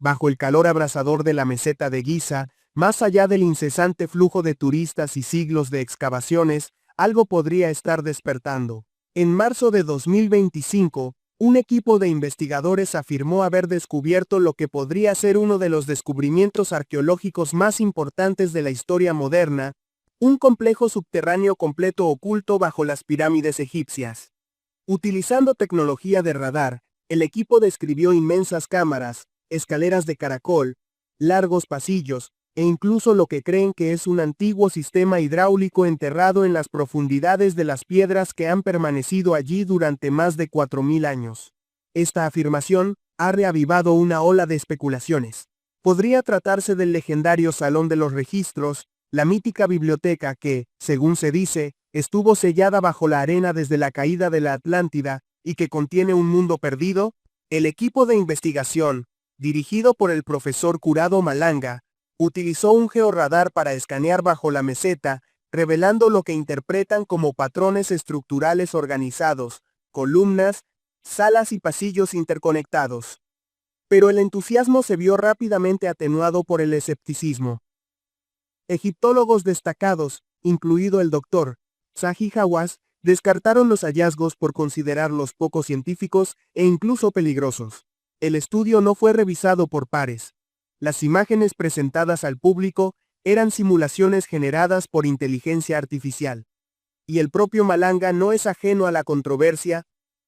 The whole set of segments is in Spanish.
bajo el calor abrasador de la meseta de Giza, más allá del incesante flujo de turistas y siglos de excavaciones, algo podría estar despertando. En marzo de 2025, un equipo de investigadores afirmó haber descubierto lo que podría ser uno de los descubrimientos arqueológicos más importantes de la historia moderna, un complejo subterráneo completo oculto bajo las pirámides egipcias. Utilizando tecnología de radar, el equipo describió inmensas cámaras, escaleras de caracol, largos pasillos, e incluso lo que creen que es un antiguo sistema hidráulico enterrado en las profundidades de las piedras que han permanecido allí durante más de 4000 años. Esta afirmación ha reavivado una ola de especulaciones. Podría tratarse del legendario Salón de los Registros, la mítica biblioteca que, según se dice, estuvo sellada bajo la arena desde la caída de la Atlántida y que contiene un mundo perdido. El equipo de investigación, dirigido por el profesor Curado Malanga, utilizó un georradar para escanear bajo la meseta, revelando lo que interpretan como patrones estructurales organizados, columnas, salas y pasillos interconectados. Pero el entusiasmo se vio rápidamente atenuado por el escepticismo. Egiptólogos destacados, incluido el Dr. Zahi Hawass, descartaron los hallazgos por considerarlos poco científicos e incluso peligrosos. El estudio no fue revisado por pares. Las imágenes presentadas al público eran simulaciones generadas por inteligencia artificial. Y el propio Malanga no es ajeno a la controversia,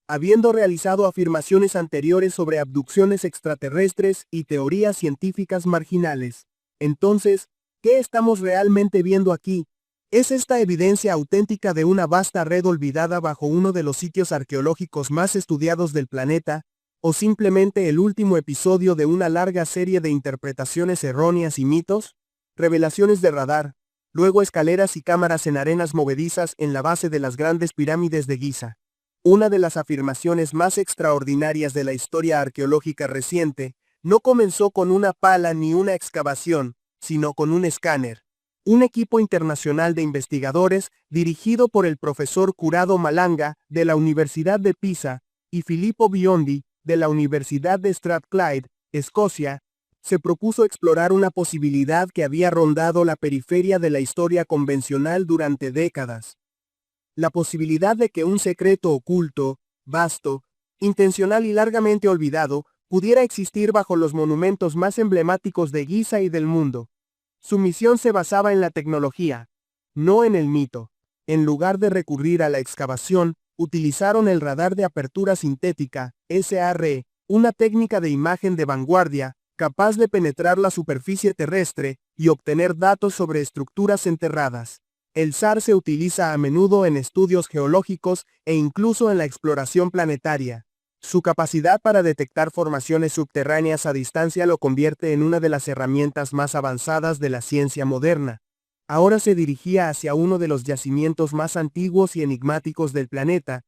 habiendo realizado afirmaciones anteriores sobre abducciones extraterrestres y teorías científicas marginales. Entonces, ¿qué estamos realmente viendo aquí? ¿Es esta evidencia auténtica de una vasta red olvidada bajo uno de los sitios arqueológicos más estudiados del planeta, o simplemente el último episodio de una larga serie de interpretaciones erróneas y mitos? Revelaciones de radar, luego escaleras y cámaras en arenas movedizas en la base de las grandes pirámides de Giza. Una de las afirmaciones más extraordinarias de la historia arqueológica reciente, no comenzó con una pala ni una excavación, sino con un escáner. Un equipo internacional de investigadores, dirigido por el profesor Curado Malanga, de la Universidad de Pisa, y Filippo Biondi, de la Universidad de Strathclyde, Escocia, se propuso explorar una posibilidad que había rondado la periferia de la historia convencional durante décadas. La posibilidad de que un secreto oculto, vasto, intencional y largamente olvidado, pudiera existir bajo los monumentos más emblemáticos de Giza y del mundo. Su misión se basaba en la tecnología, no en el mito. En lugar de recurrir a la excavación, utilizaron el radar de apertura sintética, SAR, una técnica de imagen de vanguardia, capaz de penetrar la superficie terrestre y obtener datos sobre estructuras enterradas. El SAR se utiliza a menudo en estudios geológicos e incluso en la exploración planetaria. Su capacidad para detectar formaciones subterráneas a distancia lo convierte en una de las herramientas más avanzadas de la ciencia moderna. Ahora se dirigía hacia uno de los yacimientos más antiguos y enigmáticos del planeta.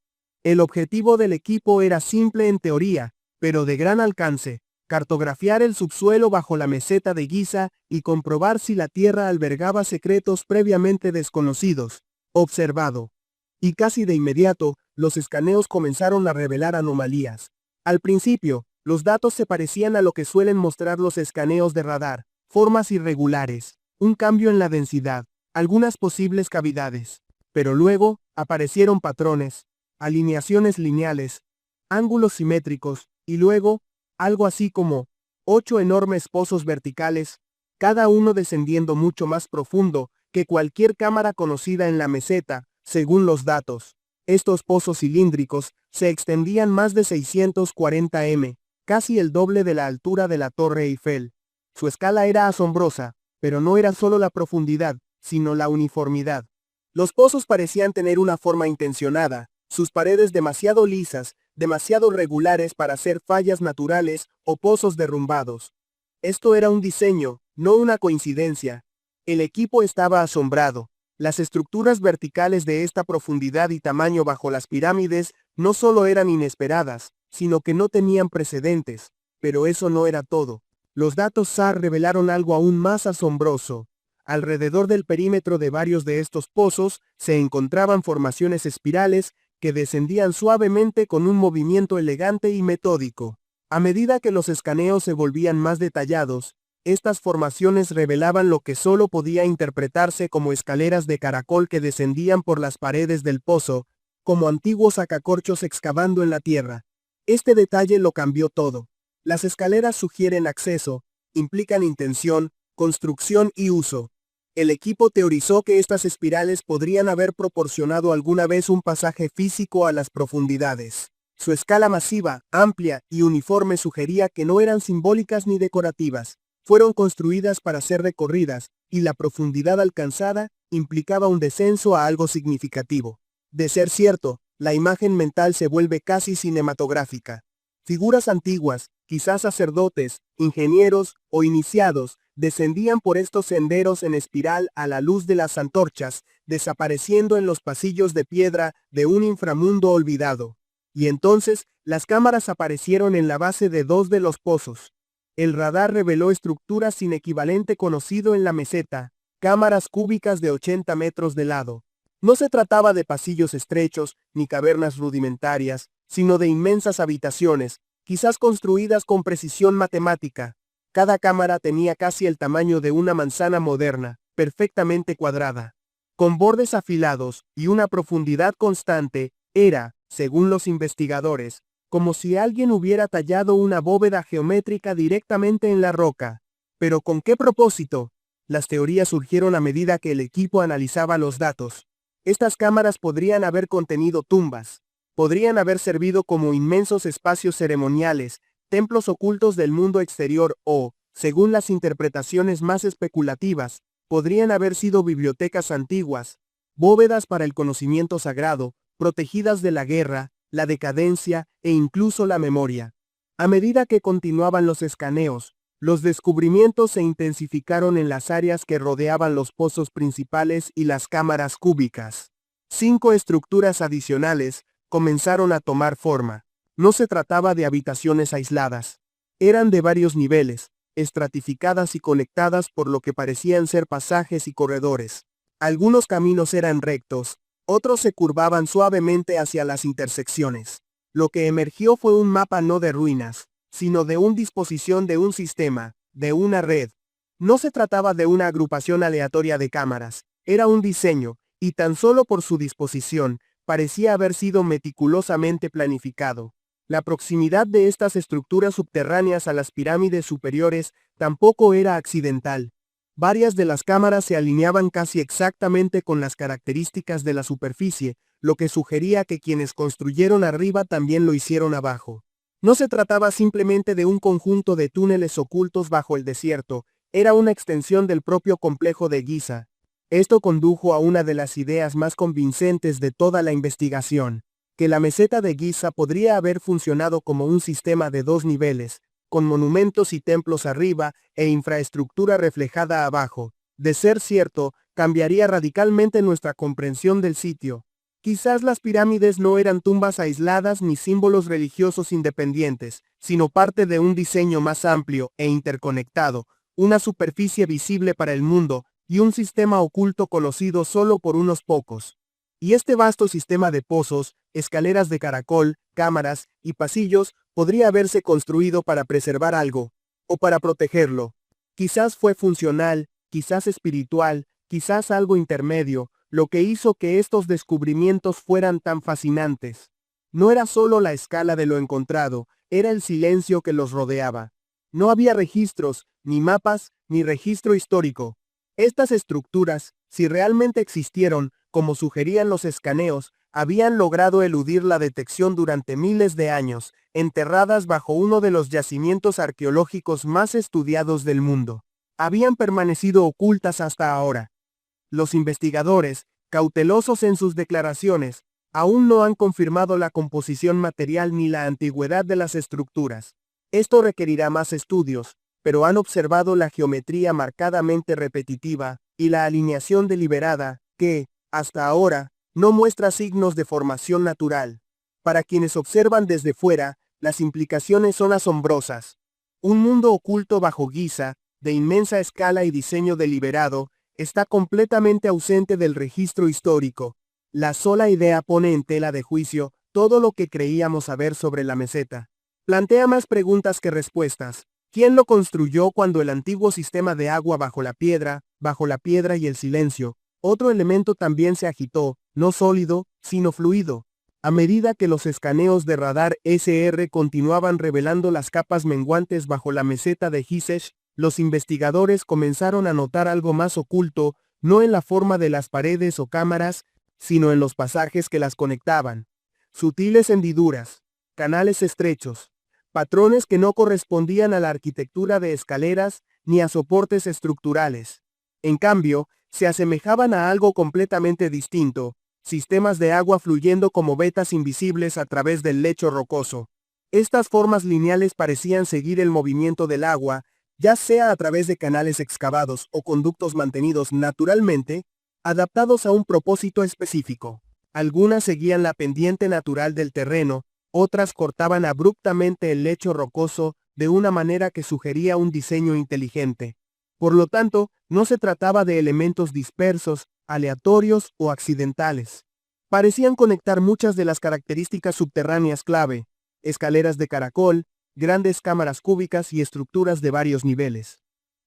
El objetivo del equipo era simple en teoría, pero de gran alcance: cartografiar el subsuelo bajo la meseta de Giza y comprobar si la Tierra albergaba secretos previamente desconocidos. Observado. Y casi de inmediato, los escaneos comenzaron a revelar anomalías. Al principio, los datos se parecían a lo que suelen mostrar los escaneos de radar: formas irregulares, un cambio en la densidad, algunas posibles cavidades. Pero luego, aparecieron patrones, alineaciones lineales, ángulos simétricos, y luego, algo así como 8 enormes pozos verticales, cada uno descendiendo mucho más profundo que cualquier cámara conocida en la meseta, según los datos. Estos pozos cilíndricos se extendían más de 640 m, casi el doble de la altura de la Torre Eiffel. Su escala era asombrosa, pero no era solo la profundidad, sino la uniformidad. Los pozos parecían tener una forma intencionada, sus paredes demasiado lisas, demasiado regulares para ser fallas naturales o pozos derrumbados. Esto era un diseño, no una coincidencia. El equipo estaba asombrado. Las estructuras verticales de esta profundidad y tamaño bajo las pirámides no solo eran inesperadas, sino que no tenían precedentes. Pero eso no era todo. Los datos SAR revelaron algo aún más asombroso. Alrededor del perímetro de varios de estos pozos se encontraban formaciones espirales que descendían suavemente con un movimiento elegante y metódico. A medida que los escaneos se volvían más detallados, estas formaciones revelaban lo que solo podía interpretarse como escaleras de caracol que descendían por las paredes del pozo, como antiguos sacacorchos excavando en la tierra. Este detalle lo cambió todo. Las escaleras sugieren acceso, implican intención, construcción y uso. El equipo teorizó que estas espirales podrían haber proporcionado alguna vez un pasaje físico a las profundidades. Su escala masiva, amplia y uniforme sugería que no eran simbólicas ni decorativas. Fueron construidas para ser recorridas, y la profundidad alcanzada implicaba un descenso a algo significativo. De ser cierto, la imagen mental se vuelve casi cinematográfica. Figuras antiguas, quizás sacerdotes, ingenieros o iniciados, descendían por estos senderos en espiral a la luz de las antorchas, desapareciendo en los pasillos de piedra de un inframundo olvidado. Y entonces, las cámaras aparecieron en la base de 2 de los pozos. El radar reveló estructuras sin equivalente conocido en la meseta, cámaras cúbicas de 80 metros de lado. No se trataba de pasillos estrechos, ni cavernas rudimentarias, sino de inmensas habitaciones, quizás construidas con precisión matemática. Cada cámara tenía casi el tamaño de una manzana moderna, perfectamente cuadrada. Con bordes afilados y una profundidad constante, era, según los investigadores, como si alguien hubiera tallado una bóveda geométrica directamente en la roca. ¿Pero con qué propósito? Las teorías surgieron a medida que el equipo analizaba los datos. Estas cámaras podrían haber contenido tumbas. Podrían haber servido como inmensos espacios ceremoniales, templos ocultos del mundo exterior o, según las interpretaciones más especulativas, podrían haber sido bibliotecas antiguas, bóvedas para el conocimiento sagrado, protegidas de la guerra, la decadencia e incluso la memoria. A medida que continuaban los escaneos, los descubrimientos se intensificaron en las áreas que rodeaban los pozos principales y las cámaras cúbicas. 5 estructuras adicionales comenzaron a tomar forma. No se trataba de habitaciones aisladas. Eran de varios niveles, estratificadas y conectadas por lo que parecían ser pasajes y corredores. Algunos caminos eran rectos, otros se curvaban suavemente hacia las intersecciones. Lo que emergió fue un mapa no de ruinas, sino de una disposición de un sistema, de una red. No se trataba de una agrupación aleatoria de cámaras, era un diseño, y tan solo por su disposición, parecía haber sido meticulosamente planificado. La proximidad de estas estructuras subterráneas a las pirámides superiores tampoco era accidental. Varias de las cámaras se alineaban casi exactamente con las características de la superficie, lo que sugería que quienes construyeron arriba también lo hicieron abajo. No se trataba simplemente de un conjunto de túneles ocultos bajo el desierto, era una extensión del propio complejo de Giza. Esto condujo a una de las ideas más convincentes de toda la investigación, que la meseta de Giza podría haber funcionado como un sistema de 2 niveles, con monumentos y templos arriba e infraestructura reflejada abajo. De ser cierto, cambiaría radicalmente nuestra comprensión del sitio. Quizás las pirámides no eran tumbas aisladas ni símbolos religiosos independientes, sino parte de un diseño más amplio e interconectado, una superficie visible para el mundo, y un sistema oculto conocido solo por unos pocos. Y este vasto sistema de pozos, escaleras de caracol, cámaras y pasillos podría haberse construido para preservar algo, o para protegerlo. Quizás fue funcional, quizás espiritual, quizás algo intermedio, lo que hizo que estos descubrimientos fueran tan fascinantes. No era solo la escala de lo encontrado, era el silencio que los rodeaba. No había registros, ni mapas, ni registro histórico. Estas estructuras, si realmente existieron, como sugerían los escaneos, habían logrado eludir la detección durante miles de años, enterradas bajo uno de los yacimientos arqueológicos más estudiados del mundo. Habían permanecido ocultas hasta ahora. Los investigadores, cautelosos en sus declaraciones, aún no han confirmado la composición material ni la antigüedad de las estructuras. Esto requerirá más estudios, pero han observado la geometría marcadamente repetitiva y la alineación deliberada, que, hasta ahora, no muestra signos de formación natural. Para quienes observan desde fuera, las implicaciones son asombrosas. Un mundo oculto bajo Giza, de inmensa escala y diseño deliberado, está completamente ausente del registro histórico. La sola idea pone en tela de juicio todo lo que creíamos saber sobre la meseta. Plantea más preguntas que respuestas. ¿Quién lo construyó cuando el antiguo sistema de agua bajo la piedra y el silencio? Otro elemento también se agitó, no sólido, sino fluido. A medida que los escaneos de radar SR continuaban revelando las capas menguantes bajo la meseta de Gizesh, los investigadores comenzaron a notar algo más oculto, no en la forma de las paredes o cámaras, sino en los pasajes que las conectaban. Sutiles hendiduras, canales estrechos, patrones que no correspondían a la arquitectura de escaleras ni a soportes estructurales. En cambio, se asemejaban a algo completamente distinto, sistemas de agua fluyendo como vetas invisibles a través del lecho rocoso. Estas formas lineales parecían seguir el movimiento del agua, ya sea a través de canales excavados o conductos mantenidos naturalmente, adaptados a un propósito específico. Algunas seguían la pendiente natural del terreno, otras cortaban abruptamente el lecho rocoso de una manera que sugería un diseño inteligente. Por lo tanto, no se trataba de elementos dispersos, aleatorios o accidentales. Parecían conectar muchas de las características subterráneas clave: escaleras de caracol, grandes cámaras cúbicas y estructuras de varios niveles.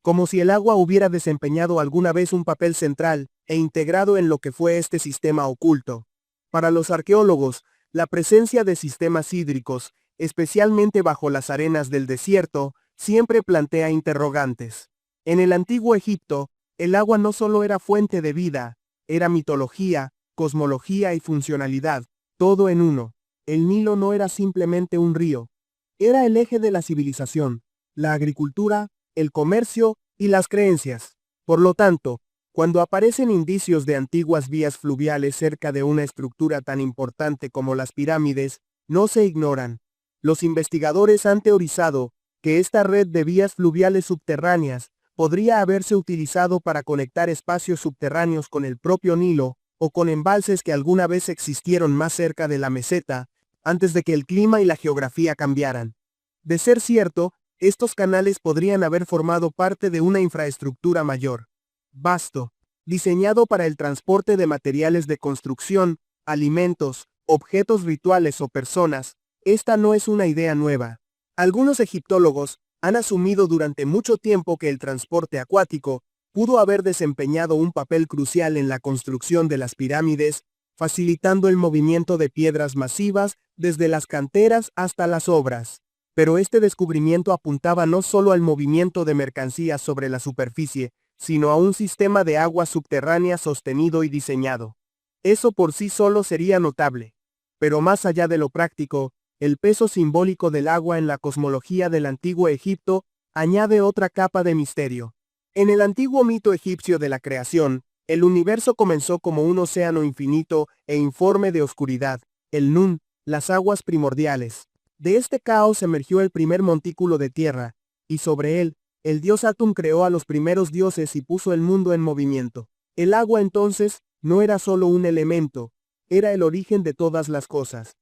Como si el agua hubiera desempeñado alguna vez un papel central e integrado en lo que fue este sistema oculto. Para los arqueólogos, la presencia de sistemas hídricos, especialmente bajo las arenas del desierto, siempre plantea interrogantes. En el antiguo Egipto, el agua no solo era fuente de vida, era mitología, cosmología y funcionalidad, todo en uno. El Nilo no era simplemente un río. Era el eje de la civilización, la agricultura, el comercio y las creencias. Por lo tanto, cuando aparecen indicios de antiguas vías fluviales cerca de una estructura tan importante como las pirámides, no se ignoran. Los investigadores han teorizado que esta red de vías fluviales subterráneas podría haberse utilizado para conectar espacios subterráneos con el propio Nilo, o con embalses que alguna vez existieron más cerca de la meseta, antes de que el clima y la geografía cambiaran. De ser cierto, estos canales podrían haber formado parte de una infraestructura mayor, vasto, diseñado para el transporte de materiales de construcción, alimentos, objetos rituales o personas. Esta no es una idea nueva. Algunos egiptólogos han asumido durante mucho tiempo que el transporte acuático pudo haber desempeñado un papel crucial en la construcción de las pirámides, facilitando el movimiento de piedras masivas desde las canteras hasta las obras. Pero este descubrimiento apuntaba no solo al movimiento de mercancías sobre la superficie, sino a un sistema de agua subterránea sostenido y diseñado. Eso por sí solo sería notable. Pero más allá de lo práctico, el peso simbólico del agua en la cosmología del antiguo Egipto añade otra capa de misterio. En el antiguo mito egipcio de la creación, el universo comenzó como un océano infinito e informe de oscuridad, el Nun, las aguas primordiales. De este caos emergió el primer montículo de tierra, y sobre él, el dios Atum creó a los primeros dioses y puso el mundo en movimiento. El agua entonces no era solo un elemento, era el origen de todas las cosas.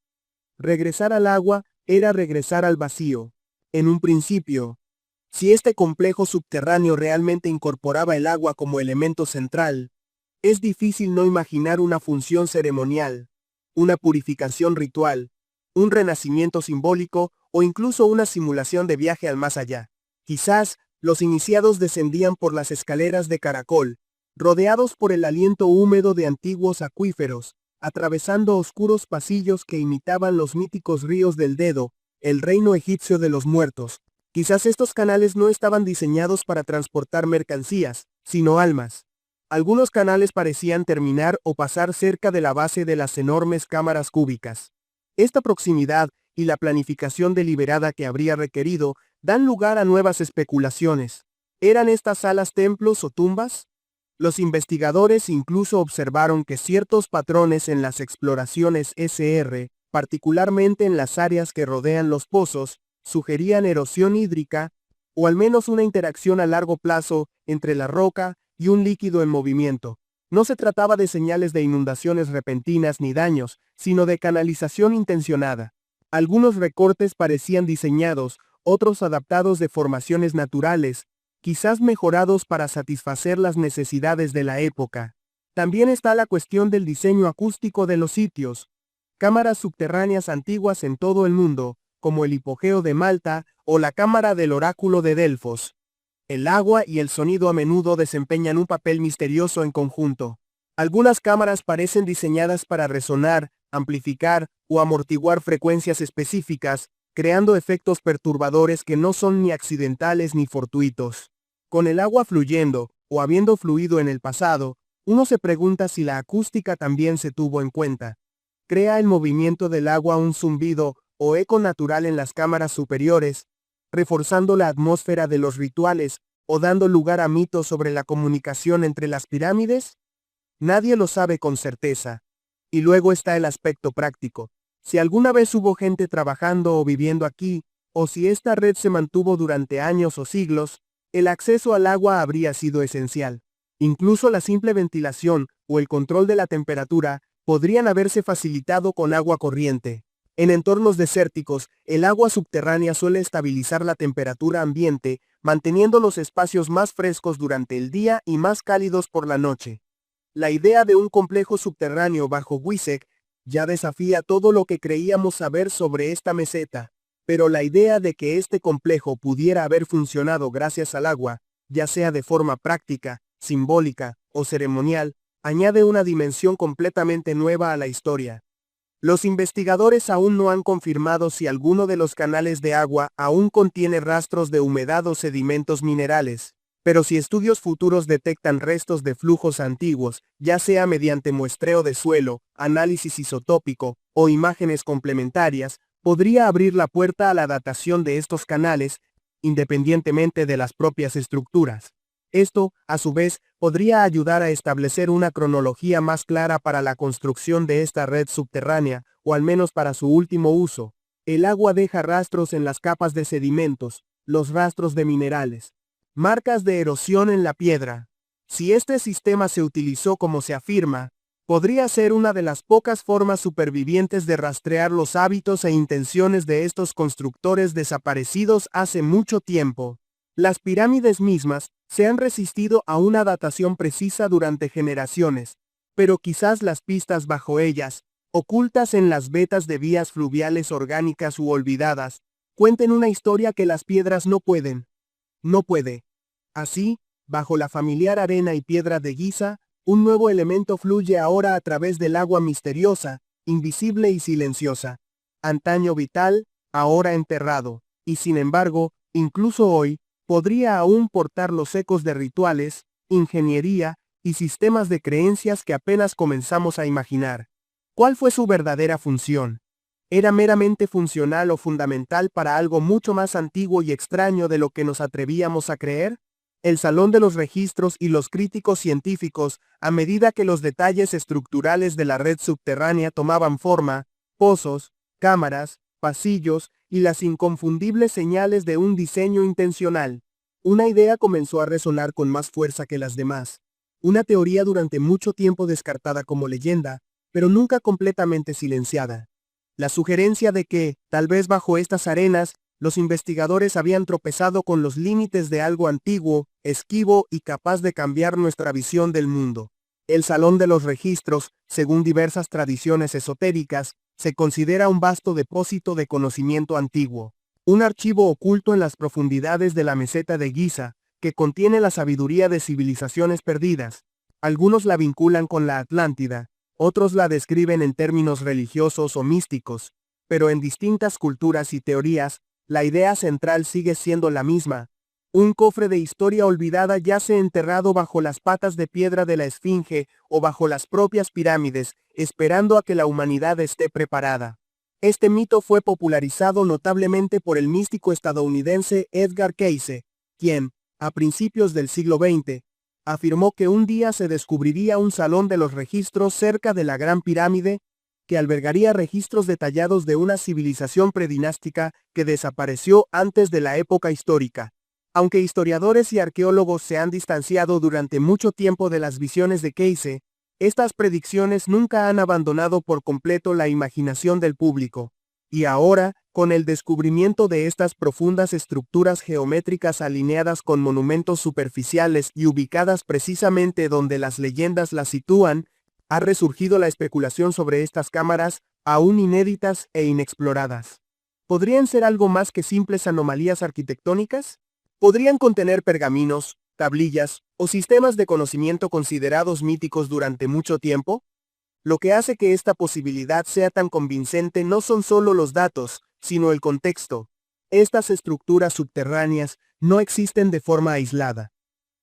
Regresar al agua era regresar al vacío. En un principio, si este complejo subterráneo realmente incorporaba el agua como elemento central, es difícil no imaginar una función ceremonial, una purificación ritual, un renacimiento simbólico o incluso una simulación de viaje al más allá. Quizás, los iniciados descendían por las escaleras de caracol, rodeados por el aliento húmedo de antiguos acuíferos, atravesando oscuros pasillos que imitaban los míticos ríos del Dedo, el reino egipcio de los muertos. Quizás estos canales no estaban diseñados para transportar mercancías, sino almas. Algunos canales parecían terminar o pasar cerca de la base de las enormes cámaras cúbicas. Esta proximidad y la planificación deliberada que habría requerido dan lugar a nuevas especulaciones. ¿Eran estas salas templos o tumbas? Los investigadores incluso observaron que ciertos patrones en las exploraciones SR, particularmente en las áreas que rodean los pozos, sugerían erosión hídrica, o al menos una interacción a largo plazo entre la roca y un líquido en movimiento. No se trataba de señales de inundaciones repentinas ni daños, sino de canalización intencionada. Algunos recortes parecían diseñados, otros adaptados de formaciones naturales, quizás mejorados para satisfacer las necesidades de la época. También está la cuestión del diseño acústico de los sitios. Cámaras subterráneas antiguas en todo el mundo, como el hipogeo de Malta o la cámara del oráculo de Delfos. El agua y el sonido a menudo desempeñan un papel misterioso en conjunto. Algunas cámaras parecen diseñadas para resonar, amplificar o amortiguar frecuencias específicas, creando efectos perturbadores que no son ni accidentales ni fortuitos. Con el agua fluyendo, o habiendo fluido en el pasado, uno se pregunta si la acústica también se tuvo en cuenta. ¿Crea el movimiento del agua un zumbido o eco natural en las cámaras superiores, reforzando la atmósfera de los rituales o dando lugar a mitos sobre la comunicación entre las pirámides? Nadie lo sabe con certeza. Y luego está el aspecto práctico. Si alguna vez hubo gente trabajando o viviendo aquí, o si esta red se mantuvo durante años o siglos, el acceso al agua habría sido esencial. Incluso la simple ventilación o el control de la temperatura podrían haberse facilitado con agua corriente. En entornos desérticos, el agua subterránea suele estabilizar la temperatura ambiente, manteniendo los espacios más frescos durante el día y más cálidos por la noche. La idea de un complejo subterráneo bajo Wisek ya desafía todo lo que creíamos saber sobre esta meseta, pero la idea de que este complejo pudiera haber funcionado gracias al agua, ya sea de forma práctica, simbólica o ceremonial, añade una dimensión completamente nueva a la historia. Los investigadores aún no han confirmado si alguno de los canales de agua aún contiene rastros de humedad o sedimentos minerales. Pero si estudios futuros detectan restos de flujos antiguos, ya sea mediante muestreo de suelo, análisis isotópico o imágenes complementarias, podría abrir la puerta a la datación de estos canales, independientemente de las propias estructuras. Esto, a su vez, podría ayudar a establecer una cronología más clara para la construcción de esta red subterránea, o al menos para su último uso. El agua deja rastros en las capas de sedimentos, los rastros de minerales. Marcas de erosión en la piedra. Si este sistema se utilizó como se afirma, podría ser una de las pocas formas supervivientes de rastrear los hábitos e intenciones de estos constructores desaparecidos hace mucho tiempo. Las pirámides mismas se han resistido a una datación precisa durante generaciones, pero quizás las pistas bajo ellas, ocultas en las vetas de vías fluviales orgánicas u olvidadas, cuenten una historia que las piedras no pueden. No puede. Así, bajo la familiar arena y piedra de Giza, un nuevo elemento fluye ahora a través del agua misteriosa, invisible y silenciosa. Antaño vital, ahora enterrado, y sin embargo, incluso hoy, podría aún portar los ecos de rituales, ingeniería y sistemas de creencias que apenas comenzamos a imaginar. ¿Cuál fue su verdadera función? ¿Era meramente funcional o fundamental para algo mucho más antiguo y extraño de lo que nos atrevíamos a creer? El Salón de los Registros y los críticos científicos, a medida que los detalles estructurales de la red subterránea tomaban forma, pozos, cámaras, pasillos y las inconfundibles señales de un diseño intencional. Una idea comenzó a resonar con más fuerza que las demás. Una teoría durante mucho tiempo descartada como leyenda, pero nunca completamente silenciada. La sugerencia de que, tal vez bajo estas arenas, los investigadores habían tropezado con los límites de algo antiguo, esquivo y capaz de cambiar nuestra visión del mundo. El Salón de los Registros, según diversas tradiciones esotéricas, se considera un vasto depósito de conocimiento antiguo, un archivo oculto en las profundidades de la meseta de Giza, que contiene la sabiduría de civilizaciones perdidas. Algunos la vinculan con la Atlántida, otros la describen en términos religiosos o místicos, pero en distintas culturas y teorías, la idea central sigue siendo la misma. Un cofre de historia olvidada yace enterrado bajo las patas de piedra de la Esfinge o bajo las propias pirámides, esperando a que la humanidad esté preparada. Este mito fue popularizado notablemente por el místico estadounidense Edgar Cayce, quien, a principios del siglo XX, afirmó que un día se descubriría un salón de los registros cerca de la Gran Pirámide, que albergaría registros detallados de una civilización predinástica que desapareció antes de la época histórica. Aunque historiadores y arqueólogos se han distanciado durante mucho tiempo de las visiones de Cayce, estas predicciones nunca han abandonado por completo la imaginación del público. Y ahora, con el descubrimiento de estas profundas estructuras geométricas alineadas con monumentos superficiales y ubicadas precisamente donde las leyendas las sitúan, ha resurgido la especulación sobre estas cámaras, aún inéditas e inexploradas. ¿Podrían ser algo más que simples anomalías arquitectónicas? ¿Podrían contener pergaminos, tablillas o sistemas de conocimiento considerados míticos durante mucho tiempo? Lo que hace que esta posibilidad sea tan convincente no son solo los datos, sino el contexto. Estas estructuras subterráneas no existen de forma aislada.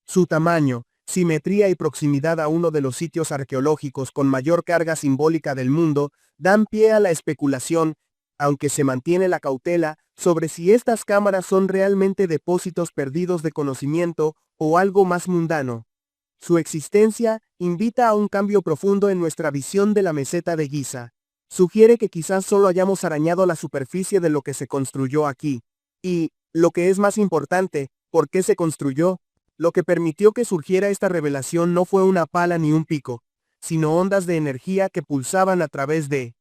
Su tamaño, simetría y proximidad a uno de los sitios arqueológicos con mayor carga simbólica del mundo dan pie a la especulación, aunque se mantiene la cautela, sobre si estas cámaras son realmente depósitos perdidos de conocimiento o algo más mundano. Su existencia invita a un cambio profundo en nuestra visión de la meseta de Giza. Sugiere que quizás solo hayamos arañado la superficie de lo que se construyó aquí. Y, lo que es más importante, ¿por qué se construyó? Lo que permitió que surgiera esta revelación no fue una pala ni un pico, sino ondas de energía que pulsaban a través de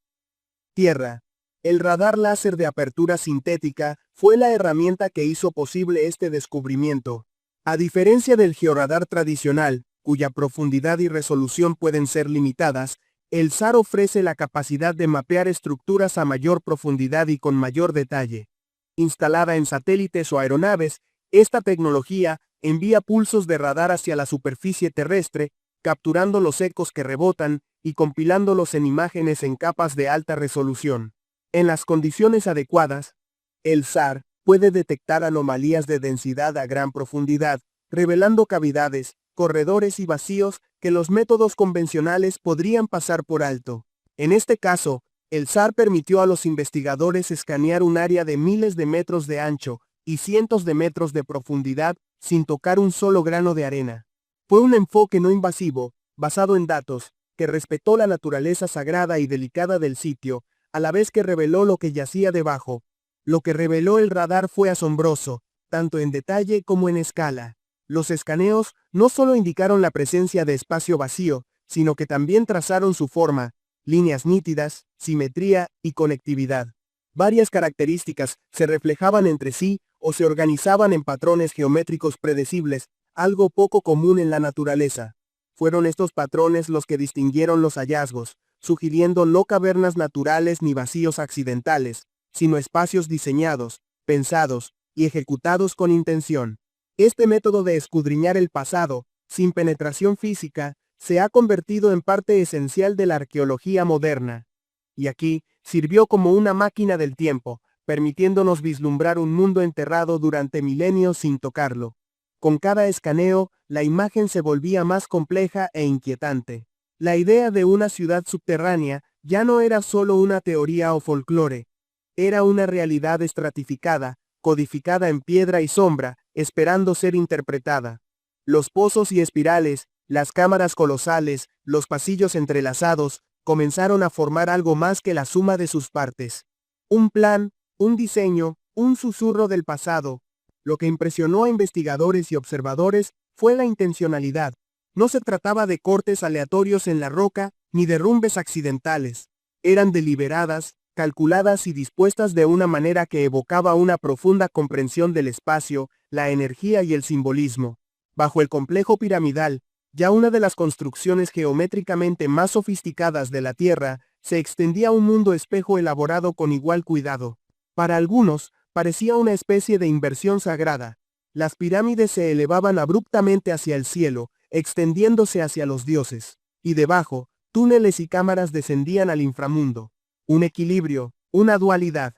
tierra. El radar láser de apertura sintética fue la herramienta que hizo posible este descubrimiento. A diferencia del georradar tradicional, cuya profundidad y resolución pueden ser limitadas, el SAR ofrece la capacidad de mapear estructuras a mayor profundidad y con mayor detalle. Instalada en satélites o aeronaves, esta tecnología envía pulsos de radar hacia la superficie terrestre, capturando los ecos que rebotan y compilándolos en imágenes en capas de alta resolución. En las condiciones adecuadas, el SAR puede detectar anomalías de densidad a gran profundidad, revelando cavidades, corredores y vacíos que los métodos convencionales podrían pasar por alto. En este caso, el SAR permitió a los investigadores escanear un área de miles de metros de ancho y cientos de metros de profundidad sin tocar un solo grano de arena. Fue un enfoque no invasivo, basado en datos, que respetó la naturaleza sagrada y delicada del sitio, a la vez que reveló lo que yacía debajo. Lo que reveló el radar fue asombroso, tanto en detalle como en escala. Los escaneos no solo indicaron la presencia de espacio vacío, sino que también trazaron su forma, líneas nítidas, simetría y conectividad. Varias características se reflejaban entre sí o se organizaban en patrones geométricos predecibles, algo poco común en la naturaleza. Fueron estos patrones los que distinguieron los hallazgos, sugiriendo no cavernas naturales ni vacíos accidentales, sino espacios diseñados, pensados y ejecutados con intención. Este método de escudriñar el pasado, sin penetración física, se ha convertido en parte esencial de la arqueología moderna. Y aquí, sirvió como una máquina del tiempo, permitiéndonos vislumbrar un mundo enterrado durante milenios sin tocarlo. Con cada escaneo, la imagen se volvía más compleja e inquietante. La idea de una ciudad subterránea ya no era solo una teoría o folclore, era una realidad estratificada, codificada en piedra y sombra, esperando ser interpretada. Los pozos y espirales, las cámaras colosales, los pasillos entrelazados, comenzaron a formar algo más que la suma de sus partes. Un plan, un diseño, un susurro del pasado. Lo que impresionó a investigadores y observadores fue la intencionalidad. No se trataba de cortes aleatorios en la roca, ni derrumbes accidentales. Eran deliberadas, calculadas y dispuestas de una manera que evocaba una profunda comprensión del espacio, la energía y el simbolismo. Bajo el complejo piramidal, ya una de las construcciones geométricamente más sofisticadas de la Tierra, se extendía un mundo espejo elaborado con igual cuidado. Para algunos, parecía una especie de inversión sagrada. Las pirámides se elevaban abruptamente hacia el cielo, extendiéndose hacia los dioses, y debajo, túneles y cámaras descendían al inframundo. Un equilibrio, una dualidad.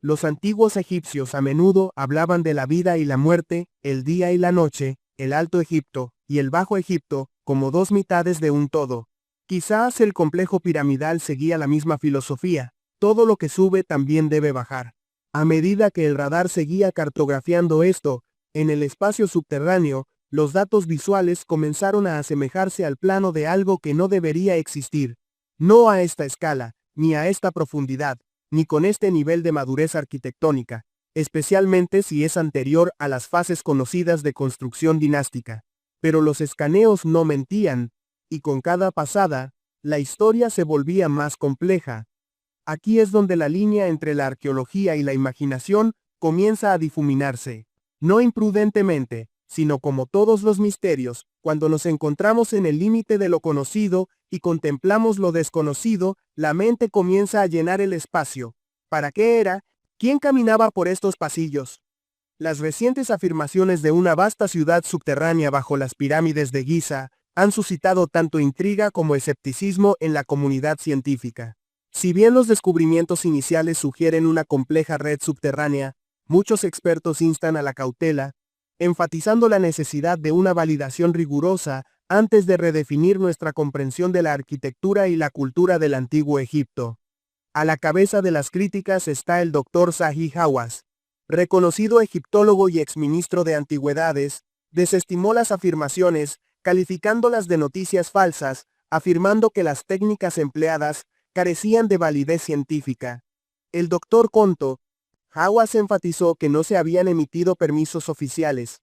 Los antiguos egipcios a menudo hablaban de la vida y la muerte, el día y la noche, el Alto Egipto y el Bajo Egipto, como dos mitades de un todo. Quizás el complejo piramidal seguía la misma filosofía, todo lo que sube también debe bajar. A medida que el radar seguía cartografiando esto, en el espacio subterráneo, los datos visuales comenzaron a asemejarse al plano de algo que no debería existir. No a esta escala, ni a esta profundidad, ni con este nivel de madurez arquitectónica, especialmente si es anterior a las fases conocidas de construcción dinástica. Pero los escaneos no mentían, y con cada pasada, la historia se volvía más compleja. Aquí es donde la línea entre la arqueología y la imaginación comienza a difuminarse. No imprudentemente, sino como todos los misterios, cuando nos encontramos en el límite de lo conocido y contemplamos lo desconocido, la mente comienza a llenar el espacio. ¿Para qué era? ¿Quién caminaba por estos pasillos? Las recientes afirmaciones de una vasta ciudad subterránea bajo las pirámides de Giza han suscitado tanto intriga como escepticismo en la comunidad científica. Si bien los descubrimientos iniciales sugieren una compleja red subterránea, muchos expertos instan a la cautela, enfatizando la necesidad de una validación rigurosa antes de redefinir nuestra comprensión de la arquitectura y la cultura del antiguo Egipto. A la cabeza de las críticas está el Dr. Zahi Hawass, reconocido egiptólogo y exministro de Antigüedades, desestimó las afirmaciones, calificándolas de noticias falsas, afirmando que las técnicas empleadas carecían de validez científica. El Dr. Konto, Hawass enfatizó que no se habían emitido permisos oficiales.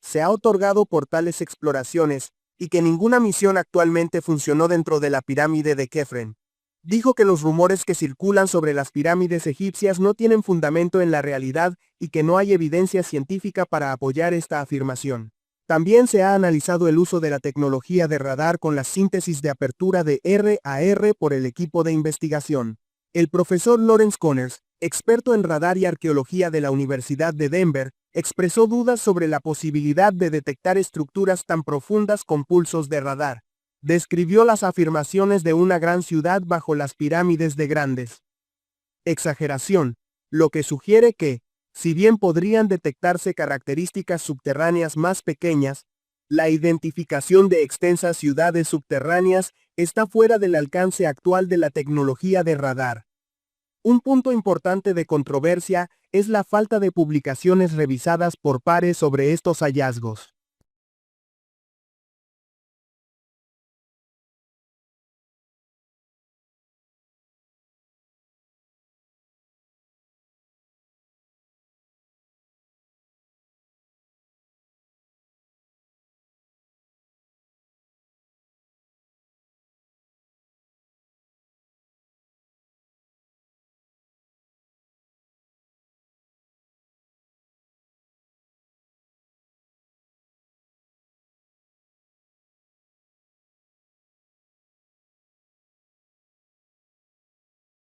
Se ha otorgado por tales exploraciones, y que ninguna misión actualmente funcionó dentro de la pirámide de Kefren. Dijo que los rumores que circulan sobre las pirámides egipcias no tienen fundamento en la realidad y que no hay evidencia científica para apoyar esta afirmación. También se ha analizado el uso de la tecnología de radar con la síntesis de apertura de RAR por el equipo de investigación. El profesor Lawrence Connors, experto en radar y arqueología de la Universidad de Denver, expresó dudas sobre la posibilidad de detectar estructuras tan profundas con pulsos de radar. Describió las afirmaciones de una gran ciudad bajo las pirámides de grandes exageración, lo que sugiere que, si bien podrían detectarse características subterráneas más pequeñas, la identificación de extensas ciudades subterráneas está fuera del alcance actual de la tecnología de radar. Un punto importante de controversia es la falta de publicaciones revisadas por pares sobre estos hallazgos.